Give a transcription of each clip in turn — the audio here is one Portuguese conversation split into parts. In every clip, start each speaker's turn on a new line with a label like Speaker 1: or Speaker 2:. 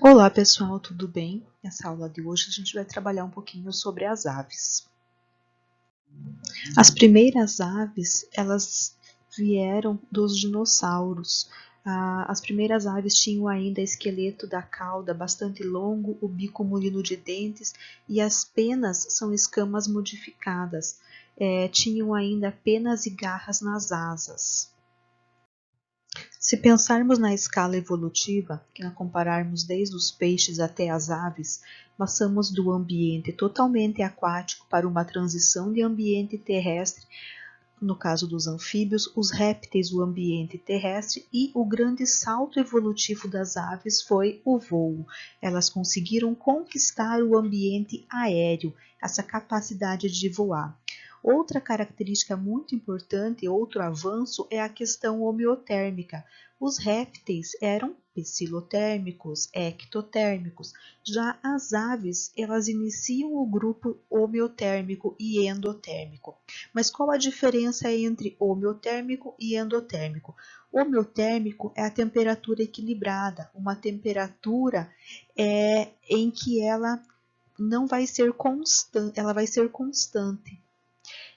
Speaker 1: Olá pessoal, tudo bem? Nessa aula de hoje a gente vai trabalhar um pouquinho sobre as aves. As primeiras aves, elas vieram dos dinossauros. As primeiras aves tinham ainda esqueleto da cauda bastante longo, o bico munido de dentes e as penas são escamas modificadas. Tinham ainda penas e garras nas asas. Se pensarmos na escala evolutiva, que na compararmos desde os peixes até as aves, passamos do ambiente totalmente aquático para uma transição de ambiente terrestre, no caso dos anfíbios, os répteis, o ambiente terrestre, e o grande salto evolutivo das aves foi o voo. Elas conseguiram conquistar o ambiente aéreo, essa capacidade de voar. Outra característica muito importante, outro avanço, é a questão homeotérmica. Os répteis eram psilotérmicos, ectotérmicos. Já as aves, elas iniciam o grupo homeotérmico e endotérmico. Mas qual a diferença entre homeotérmico e endotérmico? Homeotérmico é a temperatura equilibrada, uma temperatura em que ela não vai ser constante, ela vai ser constante.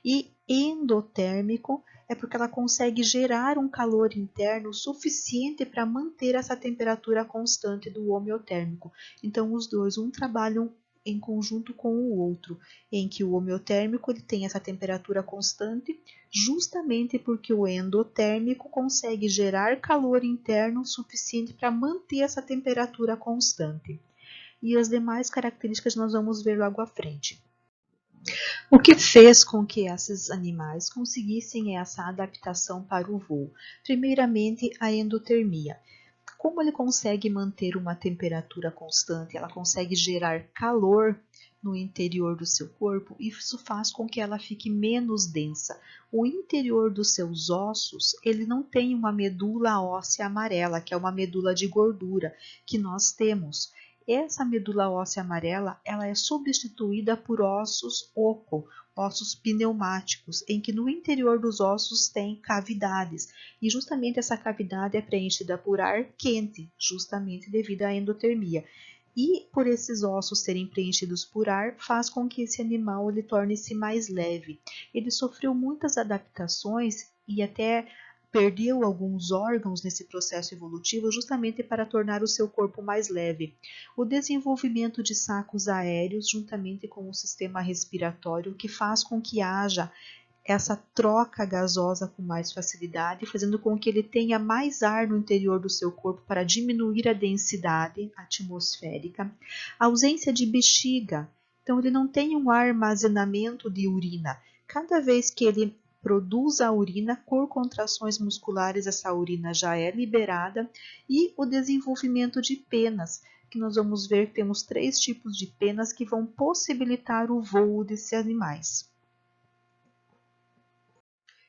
Speaker 1: E endotérmico é porque ela consegue gerar um calor interno suficiente para manter essa temperatura constante do homeotérmico. Então, os dois, trabalham em conjunto com o outro, em que o homeotérmico ele tem essa temperatura constante, justamente porque o endotérmico consegue gerar calor interno suficiente para manter essa temperatura constante. E as demais características nós vamos ver logo à frente. O que fez com que esses animais conseguissem essa adaptação para o voo? Primeiramente, a endotermia. Como ele consegue manter uma temperatura constante, ela consegue gerar calor no interior do seu corpo, e isso faz com que ela fique menos densa. O interior dos seus ossos, ele não tem uma medula óssea amarela, que é uma medula de gordura que nós temos. Essa medula óssea amarela, ela é substituída por ossos oco, ossos pneumáticos, em que no interior dos ossos tem cavidades, e justamente essa cavidade é preenchida por ar quente, justamente devido à endotermia. E por esses ossos serem preenchidos por ar, faz com que esse animal ele torne-se mais leve. Ele sofreu muitas adaptações e até perdeu alguns órgãos nesse processo evolutivo justamente para tornar o seu corpo mais leve. O desenvolvimento de sacos aéreos juntamente com o sistema respiratório que faz com que haja essa troca gasosa com mais facilidade, fazendo com que ele tenha mais ar no interior do seu corpo para diminuir a densidade atmosférica. A ausência de bexiga, então ele não tem um armazenamento de urina. Cada vez que ele produz a urina, por contrações musculares, essa urina já é liberada, e o desenvolvimento de penas, que nós vamos ver que temos 3 tipos de penas que vão possibilitar o voo desses animais.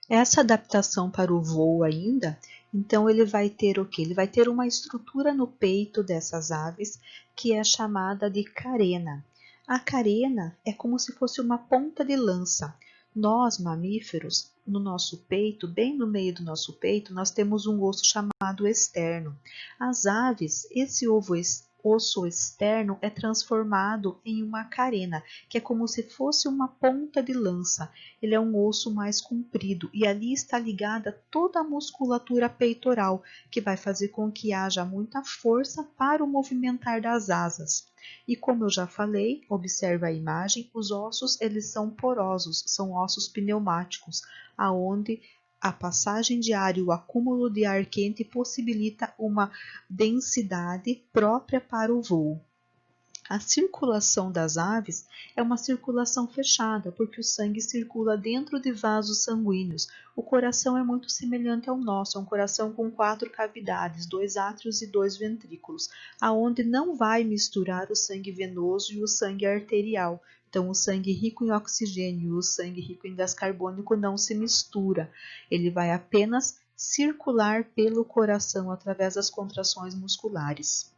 Speaker 1: Essa adaptação para o voo ainda, então ele vai ter o quê? Ele vai ter uma estrutura no peito dessas aves que é chamada de carena. A carena é como se fosse uma ponta de lança. Nós, mamíferos, no nosso peito, bem no meio do nosso peito, nós temos um osso chamado externo. As aves, esse osso externo é transformado em uma carena, que é como se fosse uma ponta de lança. Ele é um osso mais comprido e ali está ligada toda a musculatura peitoral, que vai fazer com que haja muita força para o movimentar das asas. E como eu já falei, observa a imagem, os ossos eles são porosos, são ossos pneumáticos, aonde a passagem de ar e o acúmulo de ar quente possibilita uma densidade própria para o voo. A circulação das aves é uma circulação fechada, porque o sangue circula dentro de vasos sanguíneos. O coração é muito semelhante ao nosso, é um coração com 4 cavidades, 2 átrios e 2 ventrículos, aonde não vai misturar o sangue venoso e o sangue arterial. Então, o sangue rico em oxigênio e o sangue rico em gás carbônico não se mistura. Ele vai apenas circular pelo coração através das contrações musculares.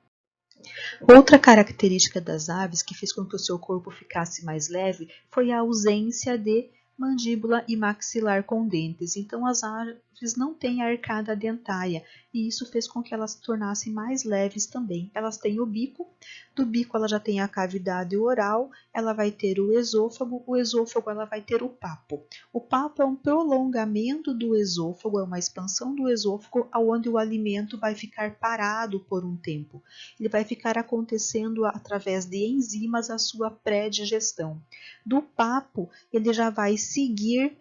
Speaker 1: Outra característica das aves que fez com que o seu corpo ficasse mais leve foi a ausência de mandíbula e maxilar com dentes. Então as aves não têm arcada dentária e isso fez com que elas se tornassem mais leves também. Elas têm o bico, do bico ela já tem a cavidade oral, ela vai ter o esôfago ela vai ter o papo. O papo é um prolongamento do esôfago, é uma expansão do esôfago, onde o alimento vai ficar parado por um tempo. Ele vai ficar acontecendo através de enzimas a sua pré-digestão. Do papo, ele já vai seguir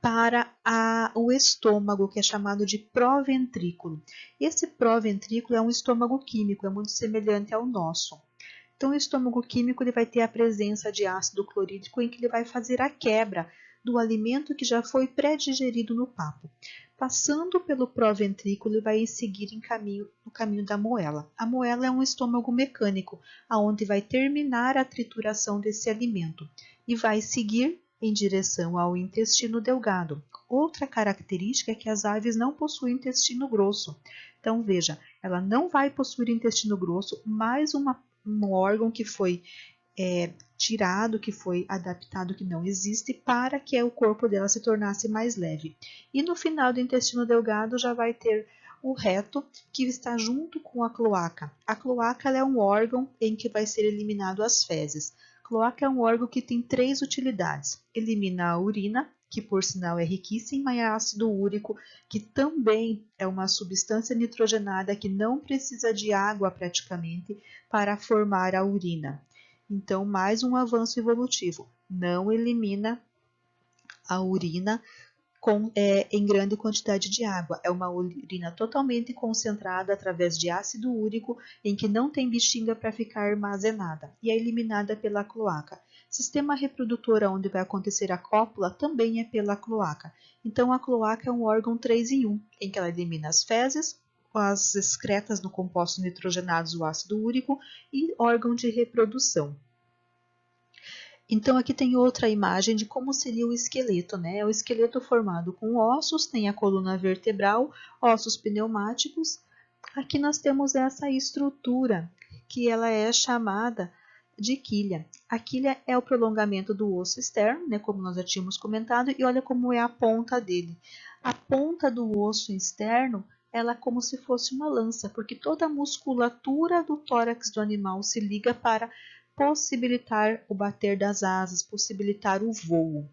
Speaker 1: para o estômago, que é chamado de proventrículo. Esse proventrículo é um estômago químico, é muito semelhante ao nosso. Então, o estômago químico ele vai ter a presença de ácido clorídrico em que ele vai fazer a quebra do alimento que já foi pré-digerido no papo. Passando pelo proventrículo, ele vai seguir no caminho da moela. A moela é um estômago mecânico, aonde vai terminar a trituração desse alimento e vai seguir em direção ao intestino delgado. Outra característica é que as aves não possuem intestino grosso. Então, veja, ela não vai possuir intestino grosso, mais um órgão que foi tirado, que foi adaptado, que não existe, para que o corpo dela se tornasse mais leve. E no final do intestino delgado já vai ter o reto, que está junto com a cloaca. A cloaca é um órgão em que vai ser eliminado as fezes. A cloaca é um órgão que tem 3 utilidades. Elimina a urina, que por sinal é riquíssima em ácido úrico, que também é uma substância nitrogenada que não precisa de água praticamente para formar a urina. Então, mais um avanço evolutivo. Não elimina a urina em grande quantidade de água. É uma urina totalmente concentrada através de ácido úrico, em que não tem bexiga para ficar armazenada, e é eliminada pela cloaca. Sistema reprodutor, onde vai acontecer a cópula, também é pela cloaca. Então, a cloaca é um órgão 3 em 1, em que ela elimina as fezes, as excretas no composto nitrogenados, o ácido úrico, e órgão de reprodução. Então, aqui tem outra imagem de como seria o esqueleto, né? O esqueleto formado com ossos, tem a coluna vertebral, ossos pneumáticos. Aqui nós temos essa estrutura, que ela é chamada de quilha. A quilha é o prolongamento do osso externo, né? Como nós já tínhamos comentado, e olha como é a ponta dele. A ponta do osso externo, ela é como se fosse uma lança, porque toda a musculatura do tórax do animal se liga para possibilitar o bater das asas, possibilitar o voo.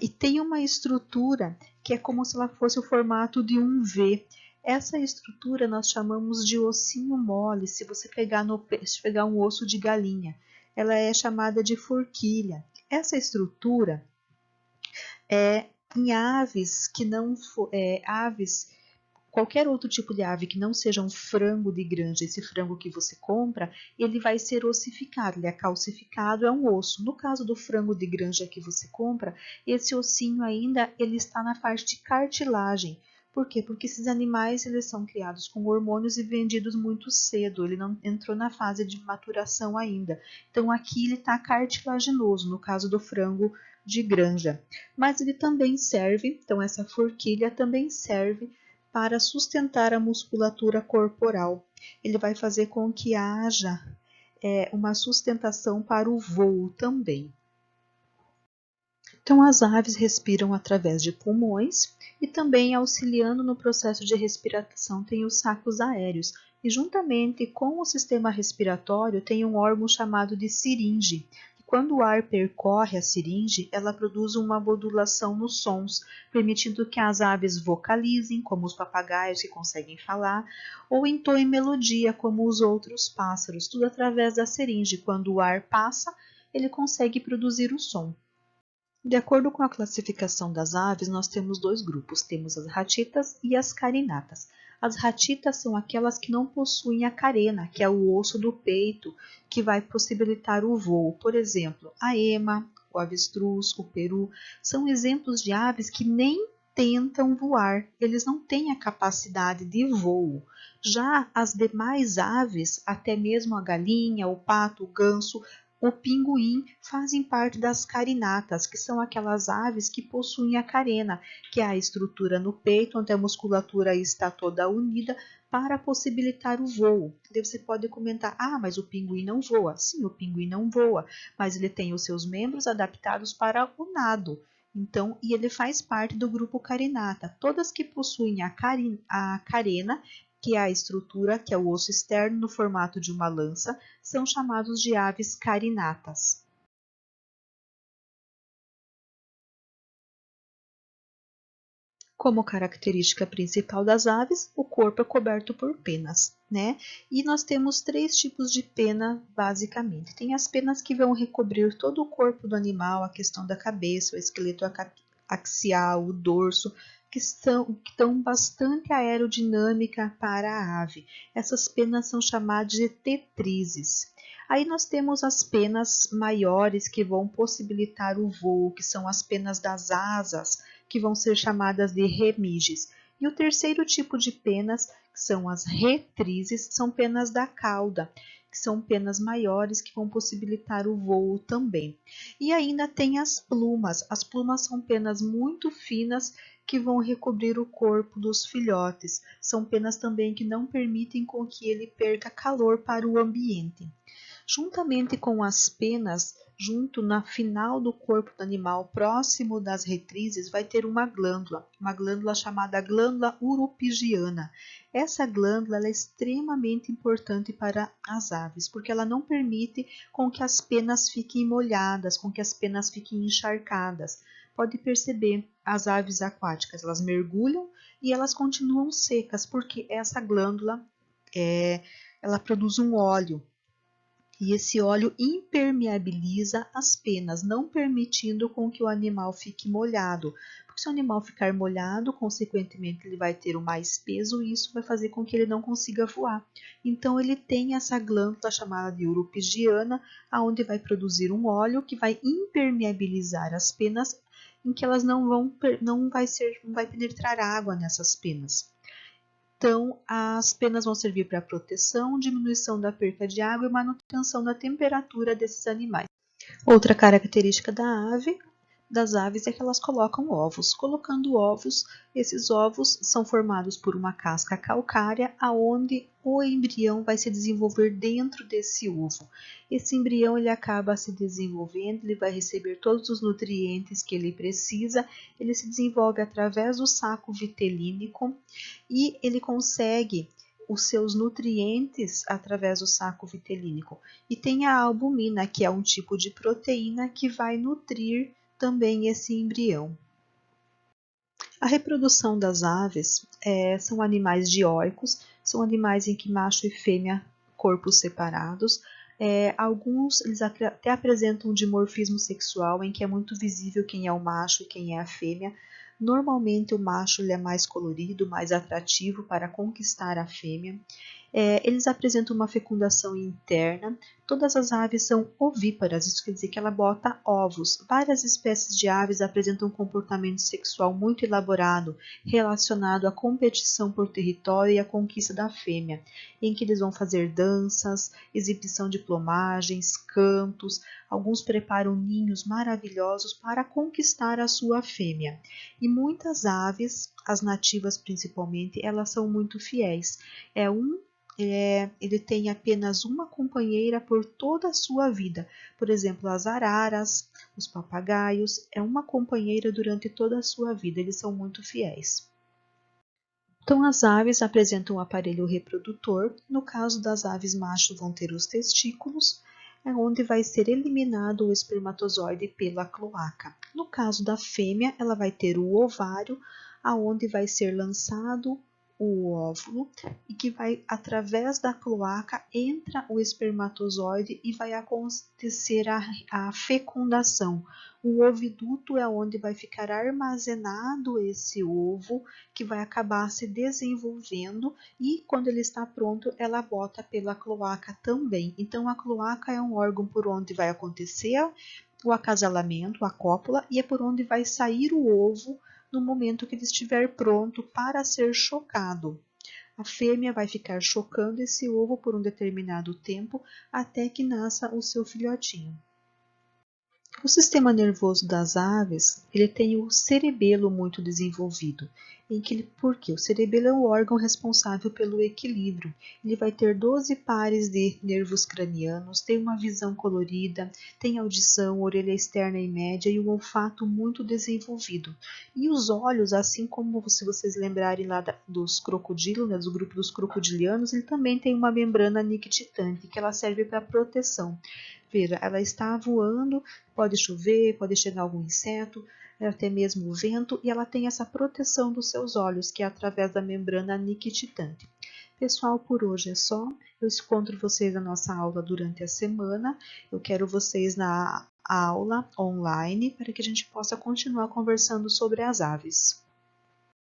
Speaker 1: E tem uma estrutura que é como se ela fosse o formato de um V. Essa estrutura nós chamamos de ossinho mole, se você pegar um osso de galinha. Ela é chamada de forquilha. Essa estrutura em aves que não qualquer outro tipo de ave que não seja um frango de granja, esse frango que você compra, ele vai ser ossificado, ele é calcificado, é um osso. No caso do frango de granja que você compra, esse ossinho ainda ele está na parte de cartilagem. Por quê? Porque esses animais eles são criados com hormônios e vendidos muito cedo, ele não entrou na fase de maturação ainda. Então aqui ele está cartilaginoso, no caso do frango de granja. Mas ele também serve, então essa forquilha também serve para sustentar a musculatura corporal. Ele vai fazer com que haja uma sustentação para o voo também. Então, as aves respiram através de pulmões e também auxiliando no processo de respiração tem os sacos aéreos. E juntamente com o sistema respiratório tem um órgão chamado de siringe. Quando o ar percorre a siringe, ela produz uma modulação nos sons, permitindo que as aves vocalizem, como os papagaios que conseguem falar, ou entoem melodia, como os outros pássaros, tudo através da siringe. Quando o ar passa, ele consegue produzir o som. De acordo com a classificação das aves, nós temos 2 grupos, temos as ratitas e as carinatas. As ratitas são aquelas que não possuem a carena, que é o osso do peito, que vai possibilitar o voo. Por exemplo, a ema, o avestruz, o peru, são exemplos de aves que nem tentam voar, eles não têm a capacidade de voo. Já as demais aves, até mesmo a galinha, o pato, o ganso, o pinguim fazem parte das carinatas, que são aquelas aves que possuem a carena, que é a estrutura no peito, onde a musculatura está toda unida para possibilitar o voo. Daí você pode comentar, mas o pinguim não voa. Sim, o pinguim não voa, mas ele tem os seus membros adaptados para o nado. Então, e ele faz parte do grupo carinata. Todas que possuem a carena, que é a estrutura, que é o osso externo no formato de uma lança, são chamados de aves carinatas. Como característica principal das aves, o corpo é coberto por penas, né? E nós temos três tipos de pena, basicamente. Tem as penas que vão recobrir todo o corpo do animal, a questão da cabeça, o esqueleto axial, o dorso, que estão bastante aerodinâmica para a ave. Essas penas são chamadas de tetrizes. Aí nós temos as penas maiores que vão possibilitar o voo, que são as penas das asas, que vão ser chamadas de remiges. E o terceiro tipo de penas, que são as retrizes, são penas da cauda, que são penas maiores que vão possibilitar o voo também. E ainda tem as plumas. As plumas são penas muito finas que vão recobrir o corpo dos filhotes. São penas também que não permitem com que ele perca calor para o ambiente. Juntamente com as penas, junto na final do corpo do animal, próximo das retrizes, vai ter uma glândula chamada glândula uropigiana. Essa glândula é extremamente importante para as aves, porque ela não permite com que as penas fiquem molhadas, com que as penas fiquem encharcadas. Pode perceber, as aves aquáticas, elas mergulham e elas continuam secas, porque essa glândula ela produz um óleo. E esse óleo impermeabiliza as penas, não permitindo com que o animal fique molhado. Porque se o animal ficar molhado, consequentemente ele vai ter mais peso e isso vai fazer com que ele não consiga voar. Então ele tem essa glândula chamada de uropigiana, aonde vai produzir um óleo que vai impermeabilizar as penas, em que elas não vai penetrar água nessas penas. Então, as penas vão servir para proteção, diminuição da perca de água e manutenção da temperatura desses animais. Outra característica das aves é que elas colocam ovos. Colocando ovos, esses ovos são formados por uma casca calcária, aonde o embrião vai se desenvolver dentro desse ovo. Esse embrião ele acaba se desenvolvendo, ele vai receber todos os nutrientes que ele precisa, ele se desenvolve através do saco vitelínico e ele consegue os seus nutrientes através do saco vitelínico. E tem a albumina, que é um tipo de proteína que vai nutrir também esse embrião. A reprodução das aves são animais dioicos, são animais em que macho e fêmea, corpos separados. Alguns eles até apresentam um dimorfismo sexual, em que é muito visível quem é o macho e quem é a fêmea. Normalmente o macho ele é mais colorido, mais atrativo para conquistar a fêmea. Eles apresentam uma fecundação interna. Todas as aves são ovíparas, isso quer dizer que ela bota ovos. Várias espécies de aves apresentam um comportamento sexual muito elaborado, relacionado à competição por território e à conquista da fêmea, em que eles vão fazer danças, exibição de plumagens, cantos. Alguns preparam ninhos maravilhosos para conquistar a sua fêmea. E muitas aves, as nativas principalmente, elas são muito fiéis. Ele tem apenas uma companheira por toda a sua vida. Por exemplo, as araras, os papagaios, é uma companheira durante toda a sua vida. Eles são muito fiéis. Então, as aves apresentam um aparelho reprodutor. No caso das aves machos, vão ter os testículos, onde vai ser eliminado o espermatozoide pela cloaca. No caso da fêmea, ela vai ter o ovário, aonde vai ser lançado o óvulo e que vai através da cloaca entra o espermatozoide e vai acontecer a fecundação. O oviduto é onde vai ficar armazenado esse ovo que vai acabar se desenvolvendo e quando ele está pronto ela bota pela cloaca também. Então a cloaca é um órgão por onde vai acontecer o acasalamento, a cópula, e é por onde vai sair o ovo no momento que ele estiver pronto para ser chocado. A fêmea vai ficar chocando esse ovo por um determinado tempo até que nasça o seu filhotinho. O sistema nervoso das aves ele tem o cerebelo muito desenvolvido. Porque o cerebelo é o órgão responsável pelo equilíbrio. Ele vai ter 12 pares de nervos cranianos, tem uma visão colorida, tem audição, orelha externa e média e um olfato muito desenvolvido. E os olhos, assim como se vocês lembrarem lá dos crocodilos, né, do grupo dos crocodilianos, ele também tem uma membrana nictitante, que ela serve para proteção. Veja, ela está voando, pode chover, pode chegar algum inseto, até mesmo o vento, e ela tem essa proteção dos seus olhos, que é através da membrana nictitante. Pessoal, por hoje é só. Eu encontro vocês na nossa aula durante a semana. Eu quero vocês na aula online para que a gente possa continuar conversando sobre as aves.